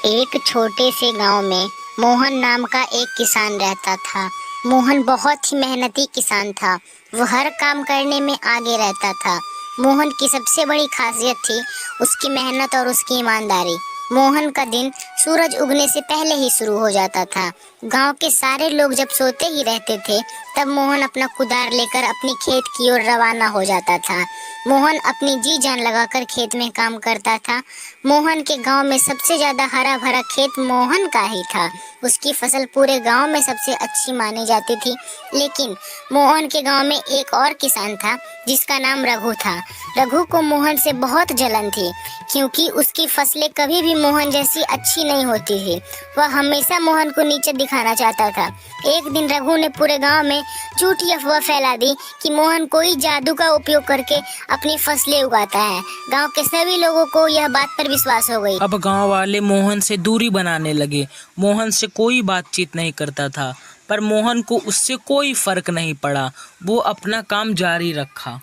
एक छोटे से गांव में मोहन नाम का एक किसान रहता था। मोहन बहुत ही मेहनती किसान था। वो हर काम करने में आगे रहता था। मोहन की सबसे बड़ी खासियत थी उसकी मेहनत और उसकी ईमानदारी। मोहन का दिन सूरज उगने से पहले ही शुरू हो जाता था। गांव के सारे लोग जब सोते ही रहते थे तब मोहन अपना कुदार लेकर अपनी खेत की ओर रवाना हो जाता था। मोहन अपनी जी जान लगाकर खेत में काम करता था। मोहन के गांव में सबसे ज्यादा हरा भरा खेत मोहन का ही था। उसकी फसल पूरे गांव में सबसे अच्छी मानी जाती थी। लेकिन मोहन के गांव में एक और किसान था जिसका नाम रघु था। रघु को मोहन से बहुत जलन थी क्योंकि उसकी फसलें कभी भी मोहन जैसी अच्छी नहीं होती थी। वह हमेशा मोहन को नीचे दिखाना चाहता था। एक दिन रघु ने पूरे गांव में झूठी अफवाह फैला दी कि मोहन कोई जादू का उपयोग करके अपनी फसलें उगाता है। गांव के सभी लोगों को यह बात पर विश्वास हो गई। अब गांव वाले मोहन से दूरी बनाने लगे। मोहन से कोई बातचीत नहीं करता था, पर मोहन को उससे कोई फर्क नहीं पड़ा। वो अपना काम जारी रखा।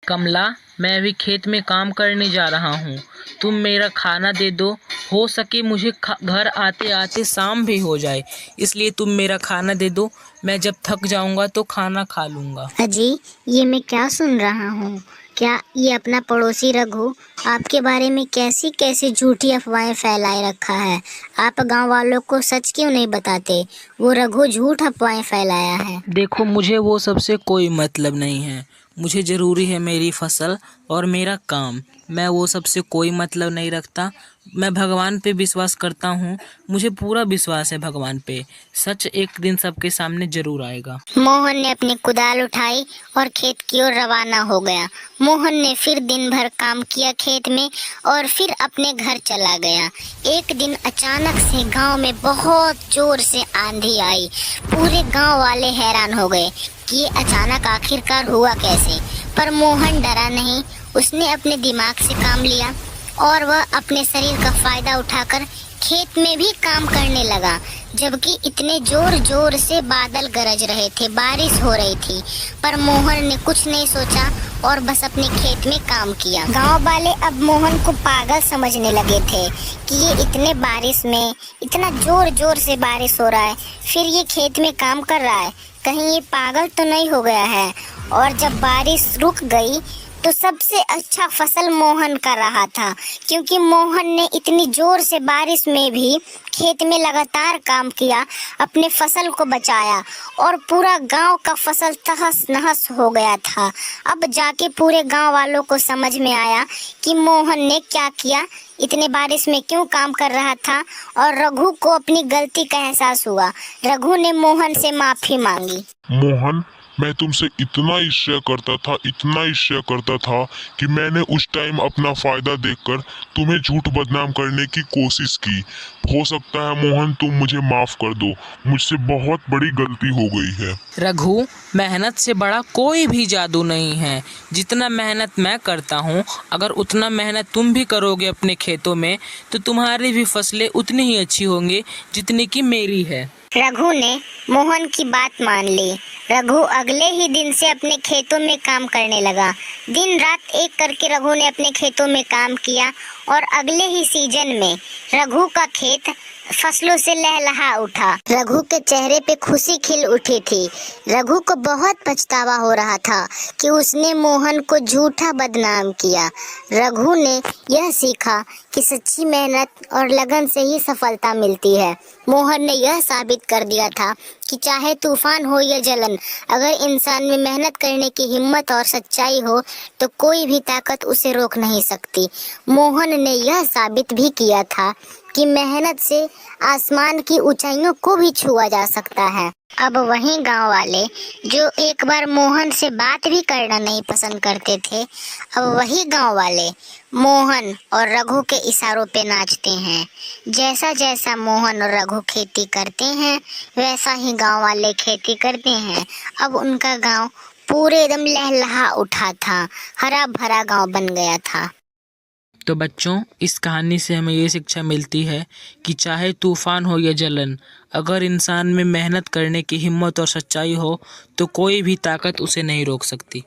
कमला, मैं अभी खेत में काम करने जा रहा हूँ। तुम मेरा खाना दे दो। हो सके मुझे घर आते आते शाम भी हो जाए, इसलिए तुम मेरा खाना दे दो। मैं जब थक जाऊंगा तो खाना खा लूंगा। अजी, ये मैं क्या सुन रहा हूँ? क्या ये अपना पड़ोसी रघु आपके बारे में कैसी कैसी झूठी अफवाहें फैलाए रखा है? आप गांव वालों को सच क्यों नहीं बताते? वो रघु झूठ अफवाहें फैलाया है। देखो, मुझे वो सबसे कोई मतलब नहीं है। मुझे ज़रूरी है मेरी फसल और मेरा काम। मैं वो सबसे कोई मतलब नहीं रखता। मैं भगवान पे विश्वास करता हूँ। मुझे पूरा विश्वास है भगवान पे। सच एक दिन सबके सामने जरूर आएगा। मोहन ने अपनी कुदाल उठाई और खेत की ओर रवाना हो गया। मोहन ने फिर दिन भर काम किया खेत में और फिर अपने घर चला गया। एक दिन अचानक से गांव में बहुत जोर से आंधी आई। पूरे गांव वाले हैरान हो गए कि ये अचानक आखिरकार हुआ कैसे। पर मोहन डरा नहीं। उसने अपने दिमाग से काम लिया और वह अपने शरीर का फायदा उठाकर खेत में भी काम करने लगा। जबकि इतने जोर जोर से बादल गरज रहे थे, बारिश हो रही थी, पर मोहन ने कुछ नहीं सोचा और बस अपने खेत में काम किया। गांव वाले अब मोहन को पागल समझने लगे थे कि ये इतने बारिश में, इतना जोर जोर से बारिश हो रहा है, फिर ये खेत में काम कर रहा है, कहीं ये पागल तो नहीं हो गया है। और जब बारिश रुक गई तो सबसे अच्छा फसल मोहन का रहा था, क्योंकि मोहन ने इतनी जोर से बारिश में भी खेत में लगातार काम किया, अपने फसल को बचाया और पूरा गांव का फसल तहस नहस हो गया था। अब जाके पूरे गांव वालों को समझ में आया कि मोहन ने क्या किया, इतने बारिश में क्यों काम कर रहा था, और रघु को अपनी गलती का एहसास हुआ। रघु ने मोहन से माफी मांगी। मोहन, मैं तुमसे इतना ईर्ष्या करता था कि मैंने उस टाइम अपना फायदा देखकर तुम्हें झूठ बदनाम करने की कोशिश की। हो सकता है मोहन तुम मुझे माफ कर दो, मुझसे बहुत बड़ी गलती हो गई है। रघु, मेहनत से बड़ा कोई भी जादू नहीं है। जितना मेहनत मैं करता हूँ, अगर उतना मेहनत तुम भी करोगे अपने खेतों में, तो तुम्हारी भी फसलें उतनी ही अच्छी होंगी जितनी कि मेरी है। रघु ने मोहन की बात मान ली। रघु अगले ही दिन से अपने खेतों में काम करने लगा। दिन रात एक करके रघु ने अपने खेतों में काम किया और अगले ही सीजन में रघु का खेत फसलों से लहलहा उठा। रघु के चेहरे पे खुशी खिल उठी थी। रघु को बहुत पछतावा हो रहा था कि उसने मोहन को झूठा बदनाम किया। रघु ने यह सीखा कि सच्ची मेहनत और लगन से ही सफलता मिलती है। मोहन ने यह साबित कर दिया था कि चाहे तूफान हो या जलन, अगर इंसान में मेहनत करने की हिम्मत और सच्चाई हो तो कोई भी ताकत उसे रोक नहीं सकती। मोहन ने यह साबित भी किया था कि मेहनत से आसमान की ऊंचाइयों को भी छुआ जा सकता है। अब वही गांव वाले जो एक बार मोहन से बात भी करना नहीं पसंद करते थे, अब वही गांव वाले मोहन और रघु के इशारों पे नाचते हैं। जैसा जैसा मोहन और रघु खेती करते हैं वैसा ही गांव वाले खेती करते हैं। अब उनका गांव पूरे एकदम लहलहा उठा था, हरा भरा गांव बन गया था। तो बच्चों, इस कहानी से हमें ये शिक्षा मिलती है कि चाहे तूफान हो या जलन, अगर इंसान में मेहनत करने की हिम्मत और सच्चाई हो तो कोई भी ताकत उसे नहीं रोक सकती।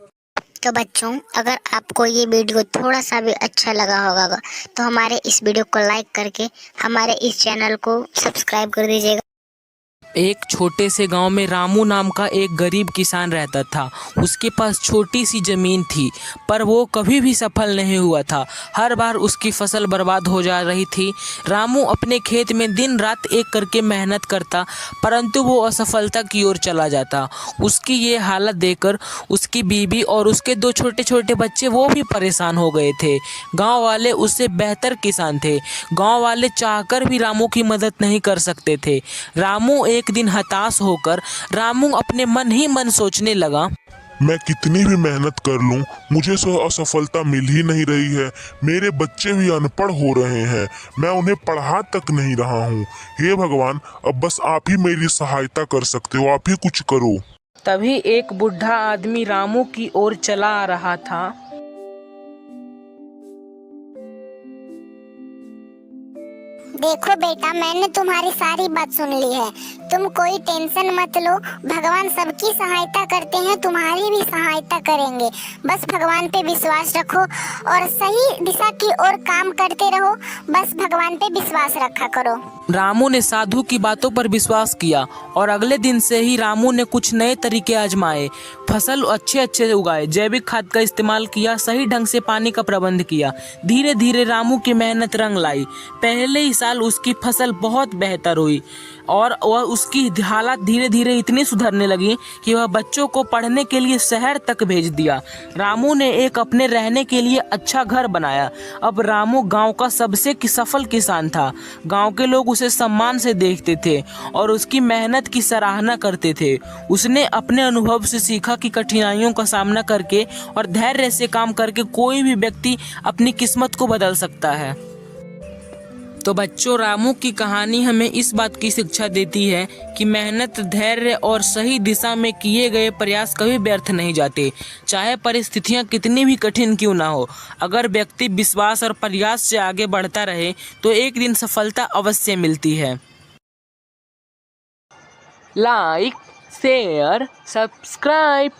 तो बच्चों, अगर आपको ये वीडियो थोड़ा सा भी अच्छा लगा होगा तो हमारे इस वीडियो को लाइक करके हमारे इस चैनल को सब्सक्राइब कर दीजिएगा। एक छोटे से गांव में रामू नाम का एक गरीब किसान रहता था। उसके पास छोटी सी ज़मीन थी, पर वो कभी भी सफल नहीं हुआ था। हर बार उसकी फसल बर्बाद हो जा रही थी। रामू अपने खेत में दिन रात एक करके मेहनत करता, परंतु वो असफलता की ओर चला जाता। उसकी ये हालत देखकर उसकी बीवी और उसके 2 छोटे छोटे बच्चे वो भी परेशान हो गए थे। गाँव वाले उससे बेहतर किसान थे। गाँव वाले चाहकर भी रामू की मदद नहीं कर सकते थे। रामू एक दिन हताश होकर रामू अपने मन ही मन सोचने लगा, मैं कितनी भी मेहनत कर लूं, मुझे असफलता मिल ही नहीं रही है। मेरे बच्चे भी अनपढ़ हो रहे हैं, मैं उन्हें पढ़ा तक नहीं रहा हूं। हे भगवान, अब बस आप ही मेरी सहायता कर सकते हो, आप ही कुछ करो। तभी एक बूढ़ा आदमी रामू की ओर चला आ रहा था। देखो बेटा, मैंने तुम्हारी सारी बात सुन ली है। तुम कोई टेंशन मत लो, भगवान सबकी सहायता करते हैं, तुम्हारी भी सहायता करेंगे। बस भगवान पे विश्वास रखो और सही दिशा की ओर काम करते रहो। बस भगवान पे विश्वास रखा करो। रामू ने साधु की बातों पर विश्वास किया और अगले दिन से ही रामू ने कुछ नए तरीके आजमाए। फसल अच्छे उगाए, जैविक खाद का इस्तेमाल किया, सही ढंग से पानी का प्रबंध किया। धीरे धीरे रामू की मेहनत रंग लाई। पहले ही साल उसकी फसल बहुत बेहतर हुई और वह उसकी हालत धीरे धीरे इतनी सुधरने लगी कि वह बच्चों को पढ़ने के लिए शहर तक भेज दिया। रामू ने एक अपने रहने के लिए अच्छा घर बनाया। अब रामू गांव का सबसे सफल किसान था। गांव के लोग उसे सम्मान से देखते थे और उसकी मेहनत की सराहना करते थे। उसने अपने अनुभव से सीखा कि कठिनाइयों का सामना करके और धैर्य से काम करके कोई भी व्यक्ति अपनी किस्मत को बदल सकता है। तो बच्चों, रामू की कहानी हमें इस बात की शिक्षा देती है कि मेहनत, धैर्य और सही दिशा में किए गए प्रयास कभी व्यर्थ नहीं जाते। चाहे परिस्थितियां कितनी भी कठिन क्यों ना हो, अगर व्यक्ति विश्वास और प्रयास से आगे बढ़ता रहे तो एक दिन सफलता अवश्य मिलती है। Like, share, subscribe.